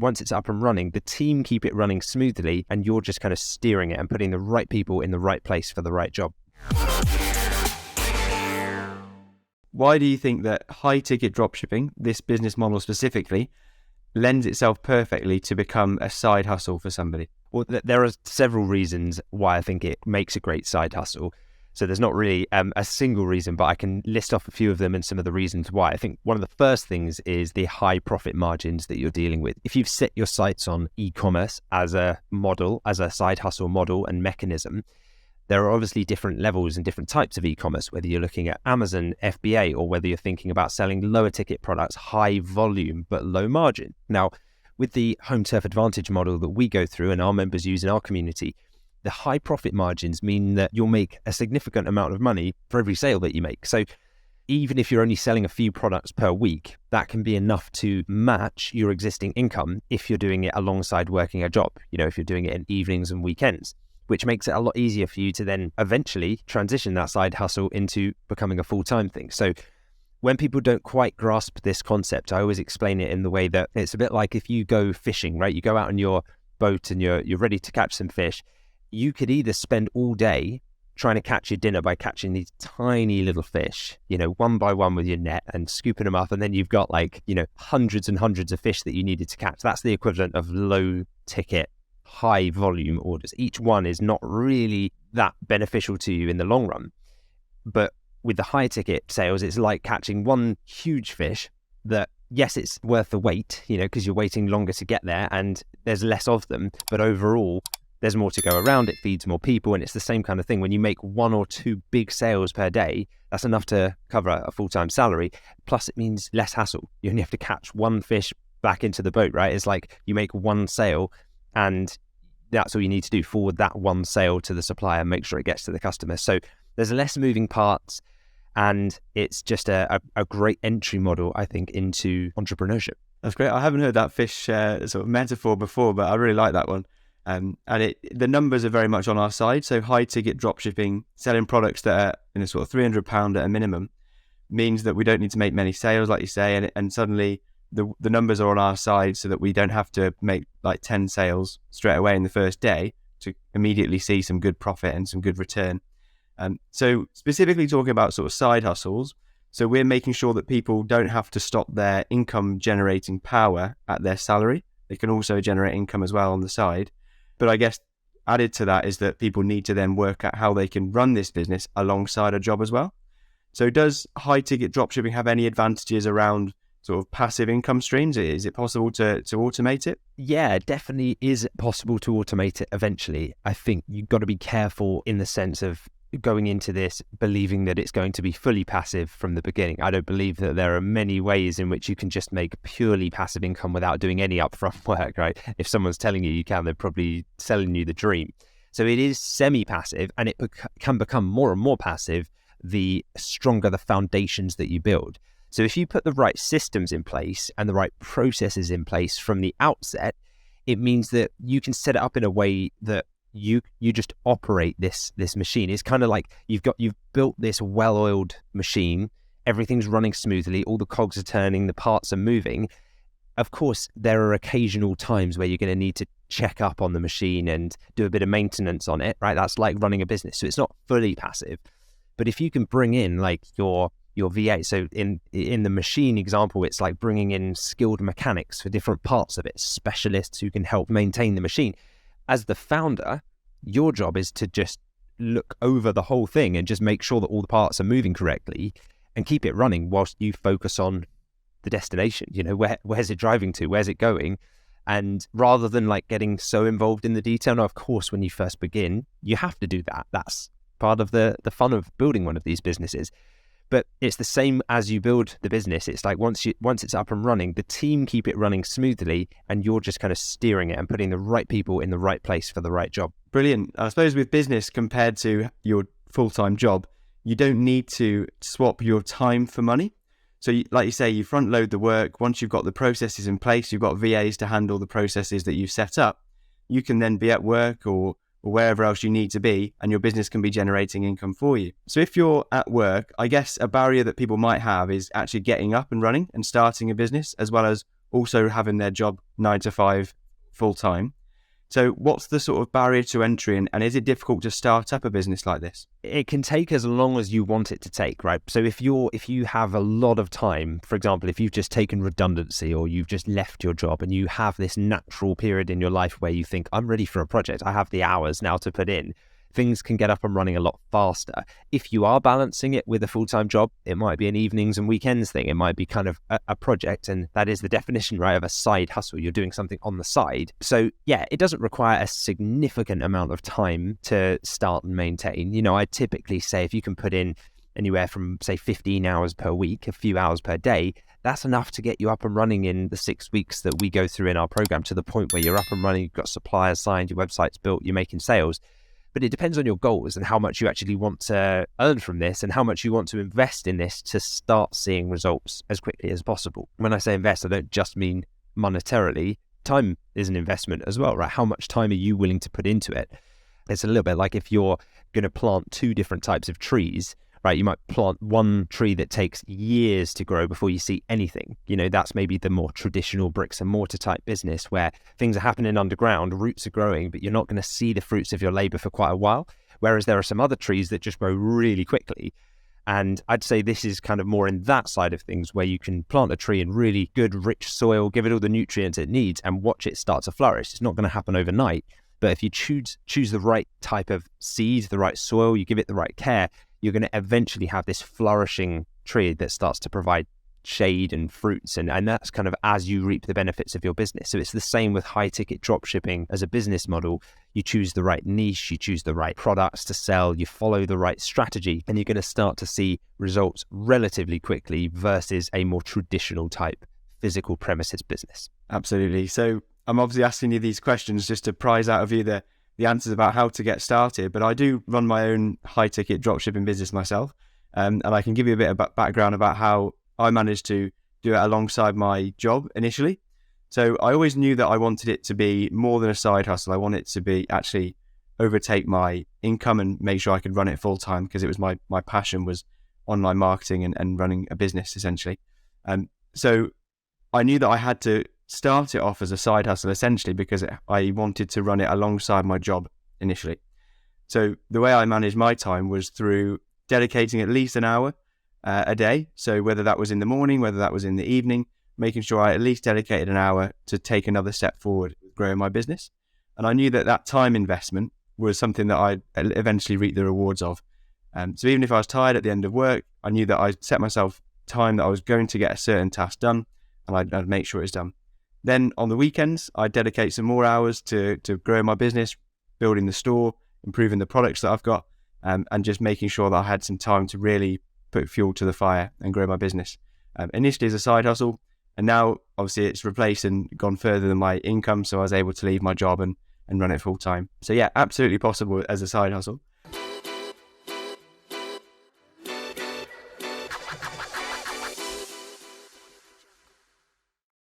once it's up and running, the team keep it running smoothly and you're just kind of steering it and putting the right people in the right place for the right job. Why do you think that high-ticket dropshipping, this business model specifically, lends itself perfectly to become a side hustle for somebody? Well, there are several reasons why I think it makes a great side hustle. So there's not really a single reason, but I can list off a few of them and some of the reasons why. I think one of the first things is the high profit margins that you're dealing with. If you've set your sights on e-commerce as a model, as a side hustle model and mechanism, there are obviously different levels and different types of e-commerce, whether you're looking at Amazon, FBA, or whether you're thinking about selling lower ticket products, high volume, but low margin. Now, with the home turf advantage model that we go through and our members use in our community, the high profit margins mean that you'll make a significant amount of money for every sale that you make. So even if you're only selling a few products per week, that can be enough to match your existing income if you're doing it alongside working a job, if you're doing it in evenings and weekends, which makes it a lot easier for you to then eventually transition that side hustle into becoming a full-time thing. So when people don't quite grasp this concept, I always explain it in the way that it's a bit like if you go fishing, right? You go out on your boat and you're ready to catch some fish. You could either spend all day trying to catch your dinner by catching these tiny little fish, one by one with your net and scooping them up. And then you've got hundreds and hundreds of fish that you needed to catch. That's the equivalent of low ticket, high volume orders. Each one is not really that beneficial to you in the long run. But with the high ticket sales, it's like catching one huge fish that, yes, it's worth the wait, because you're waiting longer to get there and there's less of them. But overall, there's more to go around, it feeds more people, and it's the same kind of thing. When you make 1 or 2 big sales per day, that's enough to cover a full-time salary. Plus, it means less hassle. You only have to catch one fish back into the boat, right? It's like you make one sale, and that's all you need to do, forward that one sale to the supplier, make sure it gets to the customer. So there's less moving parts, and it's just a great entry model, I think, into entrepreneurship. That's great. I haven't heard that fish sort of metaphor before, but I really like that one. And the numbers are very much on our side. So high ticket dropshipping, selling products that are sort of £300 at a minimum, means that we don't need to make many sales, like you say, and suddenly the numbers are on our side, so that we don't have to make 10 sales straight away in the first day to immediately see some good profit and some good return. So specifically talking about sort of side hustles, so we're making sure that people don't have to stop their income generating power at their salary. They can also generate income as well on the side. But I guess added to that is that people need to then work out how they can run this business alongside a job as well. So does high ticket dropshipping have any advantages around sort of passive income streams? Is it possible to automate it? Yeah, it definitely is possible to automate it eventually. I think you've got to be careful in the sense of going into this believing that it's going to be fully passive from the beginning. I don't believe that there are many ways in which you can just make purely passive income without doing any upfront work, right? If someone's telling you can, they're probably selling you the dream. So it is semi-passive, and it can become more and more passive the stronger the foundations that you build. So if you put the right systems in place and the right processes in place from the outset, it means that you can set it up in a way that you just operate this machine. It's kind of like you've built this well-oiled machine. Everything's running smoothly. All the cogs are turning. The parts are moving. Of course, there are occasional times where you're going to need to check up on the machine and do a bit of maintenance on it, right? That's like running a business. So it's not fully passive. But if you can bring in your VA, so in the machine example, it's like bringing in skilled mechanics for different parts of it, specialists who can help maintain the machine. As the founder, your job is to just look over the whole thing and just make sure that all the parts are moving correctly and keep it running whilst you focus on the destination. Where's it driving to? Where's it going? And rather than getting so involved in the detail, now, of course, when you first begin, you have to do that. That's part of the fun of building one of these businesses. But it's the same as you build the business. It's like once it's up and running, the team keep it running smoothly and you're just kind of steering it and putting the right people in the right place for the right job. Brilliant. I suppose with business compared to your full-time job, you don't need to swap your time for money. So like you say, you front load the work. Once you've got the processes in place, you've got VAs to handle the processes that you've set up. You can then be at work or wherever else you need to be, and your business can be generating income for you. So if you're at work, I guess a barrier that people might have is actually getting up and running and starting a business, as well as also having their job 9 to 5 full time. So what's the sort of barrier to entry, and is it difficult to start up a business like this? It can take as long as you want it to take, right? So if you have a lot of time, for example, if you've just taken redundancy or you've just left your job and you have this natural period in your life where you think, I'm ready for a project, I have the hours now to put in, things can get up and running a lot faster. If you are balancing it with a full-time job, it might be an evenings and weekends thing. It might be kind of a project, and that is the definition, right, of a side hustle. You're doing something on the side. So yeah, it doesn't require a significant amount of time to start and maintain. You know, I typically say if you can put in anywhere from, say, 15 hours per week, a few hours per day, that's enough to get you up and running in the 6 weeks that we go through in our program, to the point where you're up and running, you've got suppliers signed, your website's built, you're making sales. But it depends on your goals and how much you actually want to earn from this and how much you want to invest in this to start seeing results as quickly as possible. When I say invest, I don't just mean monetarily. Time is an investment as well, right? How much time are you willing to put into it? It's a little bit like if you're going to plant two different types of trees, right? You might plant one tree that takes years to grow before you see anything. You know, that's maybe the more traditional bricks and mortar type business where things are happening underground, roots are growing, but you're not going to see the fruits of your labor for quite a while. Whereas there are some other trees that just grow really quickly. And I'd say this is kind of more in that side of things, where you can plant a tree in really good, rich soil, give it all the nutrients it needs and watch it start to flourish. It's not going to happen overnight. But if you choose the right type of seed, the right soil, you give it the right care, you're going to eventually have this flourishing tree that starts to provide shade and fruits. And that's kind of as you reap the benefits of your business. So it's the same with high ticket dropshipping as a business model. You choose the right niche, you choose the right products to sell, you follow the right strategy, and you're going to start to see results relatively quickly versus a more traditional type physical premises business. Absolutely. So I'm obviously asking you these questions just to prize out of you the answers about how to get started, but I do run my own high-ticket dropshipping business myself, and I can give you a bit of background about how I managed to do it alongside my job initially. So I always knew that I wanted it to be more than a side hustle. I wanted it to be actually overtake my income and make sure I could run it full-time, because it was my passion was online marketing and running a business essentially. So I knew that I had to start it off as a side hustle essentially because I wanted to run it alongside my job initially. So the way I managed my time was through dedicating at least an hour a day. So whether that was in the morning, whether that was in the evening, making sure I at least dedicated an hour to take another step forward with growing my business. And I knew that time investment was something that I'd eventually reap the rewards of. So even if I was tired at the end of work, I knew that I set myself time that I was going to get a certain task done, and I'd make sure it's done. Then on the weekends, I dedicate some more hours to growing my business, building the store, improving the products that I've got, and just making sure that I had some time to really put fuel to the fire and grow my business. Initially as a side hustle, and now obviously it's replaced and gone further than my income, so I was able to leave my job and run it full time. So yeah, absolutely possible as a side hustle.